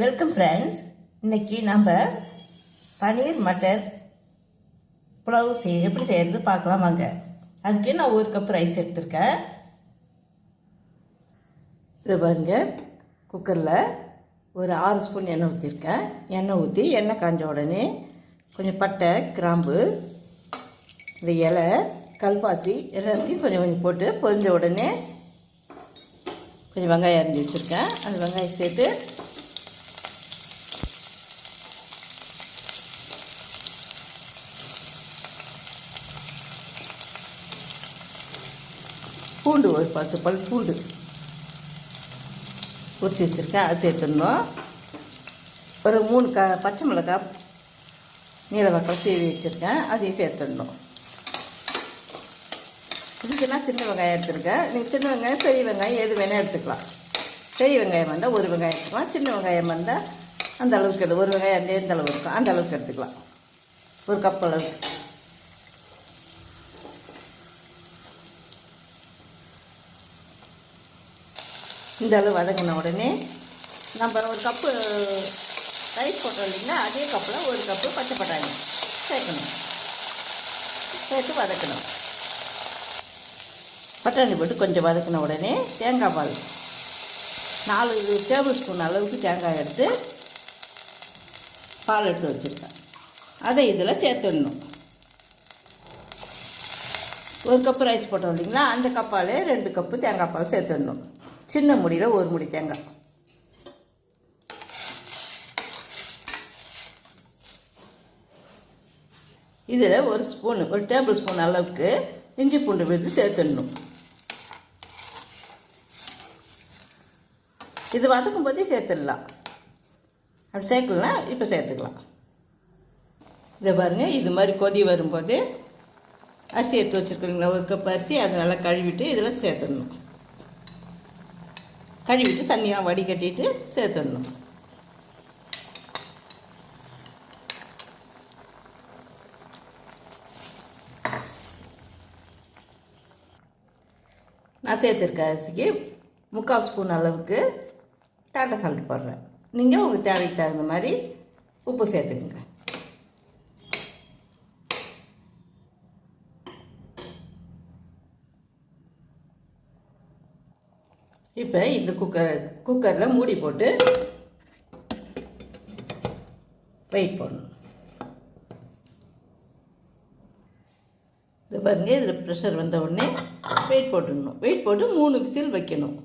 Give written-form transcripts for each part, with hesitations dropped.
Welcome friends. இன்றைக்கி நம்ம பன்னீர் மட்டர் புலாவ் எப்படி செய்கிறது பார்க்கலாம் வாங்க. அதுக்கு நான் 1 கப் ரைஸ் எடுத்திருக்கேன். இதை பாருங்க, குக்கரில் ஒரு 6 ஸ்பூன் எண்ணெய் ஊற்றிருக்கேன். எண்ணெய் ஊற்றி எண்ணெய் காஞ்ச உடனே கொஞ்சம் பட்டை, கிராம்பு, இந்த இலை, கல்பாசி எல்லாத்தையும் கொஞ்சம் கொஞ்சம் போட்டு பொரிஞ்ச உடனே கொஞ்சம் வெங்காயம் அரிஞ்சு வச்சுருக்கேன். அந்த வெங்காயம் சேர்த்து பூண்டு ஒரு 10 பல் பூண்டு உரிச்சி வச்சுருக்கேன், அது சேர்த்துடணும். ஒரு 3 பச்சை மிளகாய் நீல வாக்கில் சீவி வச்சுருக்கேன், அதையும் சேர்த்துடணும். இதுக்குன்னா சின்ன வெங்காயம் எடுத்துருக்கேன். நீங்கள் சின்ன வெங்காயம் பெரிய வெங்காயம் எது வேணால் எடுத்துக்கலாம். பெரிய வெங்காயம் வந்தால் 1 வெங்காயம் எடுத்துக்கலாம். சின்ன வெங்காயம் வந்தால் அந்த அளவுக்கு எடுத்து 1 வெங்காயம் எந்த அளவு இருக்கும் அந்த அளவுக்கு எடுத்துக்கலாம். 1 கப் அளவுக்கு. இந்த அளவு வதங்கின உடனே நம்ம 1 கப்பு ரைஸ் போட்டோம் இல்லைங்களா, அதே கப்பில் 1 கப்பு பச்சை பட்டாணி சேர்க்கணும். சேர்த்து வதக்கணும். பட்டாணி போட்டு கொஞ்சம் வதக்கின உடனே தேங்காய் பால் 4 டேபிள் ஸ்பூன் அளவுக்கு தேங்காய் எடுத்து பால் எடுத்து வச்சுருக்கேன், அதை இதில் சேர்த்துடணும். 1 கப்பு ரைஸ் போட்டோம் இல்லைங்களா, அந்த கப்பால் 2 கப்பு தேங்காய் பால் சேர்த்துடணும். சின்ன முடியில் 1 முடி தேங்காய். இதில் 1 டேபிள் ஸ்பூன் அளவுக்கு இஞ்சி பூண்டு விழுது சேர்த்துடணும். இது வதக்கும் போதே சேர்த்துடலாம், அப்படி சேர்க்கலாம். இப்போ சேர்த்துக்கலாம். இதை பாருங்கள், இது மாதிரி கொதி வரும்போது அரிசி எடுத்து வச்சுருக்கீங்களா, 1 கப் அரிசி, அதை நல்லா கழுவிட்டு இதில் சேர்த்துடணும். கழுவிட்டு தண்ணியாக வடிகட்டிட்டு சேர்த்துடணும். நான் சேர்த்துருக்க அரிசிக்கு 3/4 ஸ்பூன் அளவுக்கு டாட்டா சால்ட் போடுறேன். நீங்கள் உங்கள் தேவைக்கு தகுந்த மாதிரி உப்பு சேர்த்துக்குங்க. இப்போ இந்த குக்கரில் மூடி போட்டு வெயிட் பண்ணணும். இது பாருங்கள், இதில் ப்ரெஷர் வந்த உடனே வெயிட் போட்டுடணும். வெயிட் போட்டு 3 விசில் வைக்கணும்.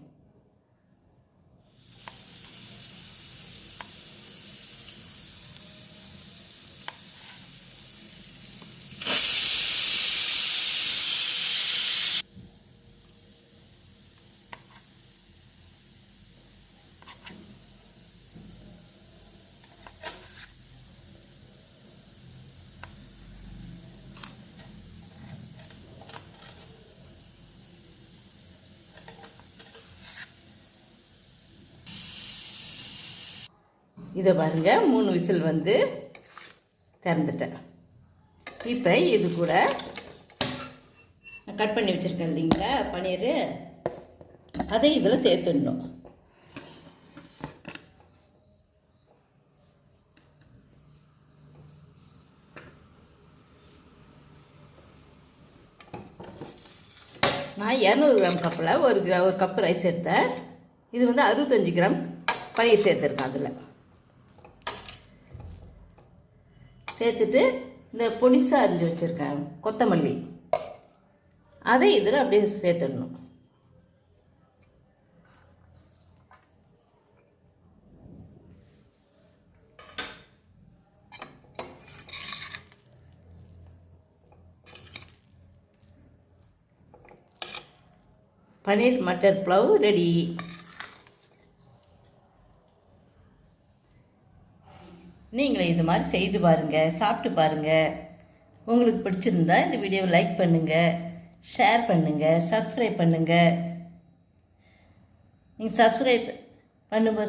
இதை பாருங்கள், 3 விசில் வந்து திறந்துட்டேன். இப்போ இது கூட கட் பண்ணி வச்சுருக்கேன் இல்லைங்களா பன்னீர், அதை இதில் சேர்த்துடணும். நான் 200 கிராம் கப்பில் 1 கப்பு ரைஸ் எடுத்தேன். இது வந்து 65 கிராம் பன்னீர் சேர்த்துருக்கேன். அதில் சேர்த்துட்டு இந்த பொடிசாக அரிஞ்சு வச்சுருக்கேன் கொத்தமல்லி, அதை இதில் அப்படியே சேர்த்துடணும். பன்னீர் மட்டர் புலாவ் ரெடி. நீங்களும் இது மாதிரி செய்து பாருங்கள், சாப்பிட்டு பாருங்கள். உங்களுக்கு பிடிச்சிருந்தா இந்த வீடியோவை லைக் பண்ணுங்கள், ஷேர் பண்ணுங்கள், சப்ஸ்கிரைப் பண்ணுங்கள். நீங்கள்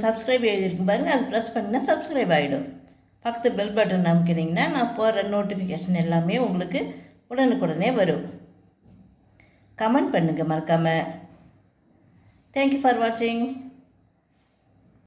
சப்ஸ்கிரைப் எழுதியிருக்கும் பாருங்கள், அது ப்ரெஸ் பண்ணினா சப்ஸ்கிரைப் ஆகிடும். பக்கத்து பெல் பட்டன் அமுக்கினீங்கன்னா நான் போடுற நோட்டிஃபிகேஷன் எல்லாமே உங்களுக்கு உடனுக்குடனே வரும். கமெண்ட் பண்ணுங்கள் மறக்காமல். தேங்க்யூ ஃபார் வாட்சிங்.